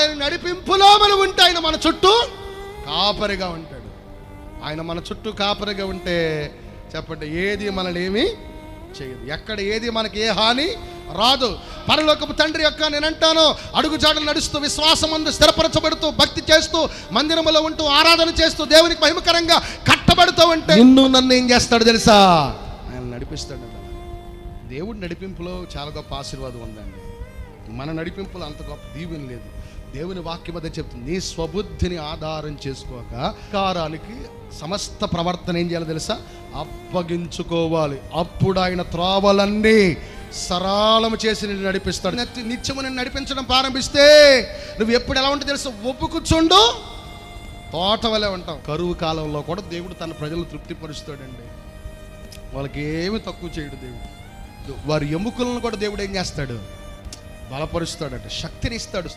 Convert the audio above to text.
ఆయన నడిపింపులో మనం ఉంటే ఆయన మన చుట్టూ కాపరిగా ఉంటాడు. ఆయన మన చుట్టూ కాపరిగా ఉంటే చెప్పండి, ఏది మనల్ని ఏమీ చేయదు. ఎక్కడ ఏది మనకి ఏ హాని రాదు. పరలోకపు తండ్రి యొక్క నేనంటాను అడుగుజాడలు నడుస్తూ విశ్వాసమందు స్థిరపరచబడుతూ భక్తి చేస్తూ మందిరములో ఉంటూ ఆరాధన చేస్తూ దేవునికి మహిమకరంగా కట్టబడుతూ ఉంటే నిన్ను నన్ను ఏం చేస్తాడు తెలుసా? ఆయన నడిపిస్తాడు. దేవుడి నడిపింపులో చాలా గొప్ప ఆశీర్వాదం ఉందండి. మన నడిపింపులో అంత గొప్ప దీవెన లేదు. దేవుని వాక్యం అదే చెప్తుంది, నీ స్వబుద్ధిని ఆధారం చేసుకోక కారానికి సమస్త ప్రవర్తన ఏం చేయాలి తెలుసా? అప్పగించుకోవాలి. అప్పుడు ఆయన త్రోవలన్నీ సరళము చేసి నిన్ను నడిపిస్తాడు. నిత్యము నిన్ను నడిపించడం ప్రారంభిస్తే నువ్వు ఎప్పుడు ఎలా ఉంటుంది తెలుసా? ఒప్పు కూర్చోండు తోట వలె ఉంటావు. కరువు కాలంలో కూడా దేవుడు తన ప్రజలను తృప్తిపరుస్తాడండి. వాళ్ళకి ఏమి తక్కువ చేయడు దేవుడు. వారి ఎముకలను కూడా దేవుడు ఏం చేస్తాడు? బలపరుస్తాడంట, శక్తిని ఇస్తాడు.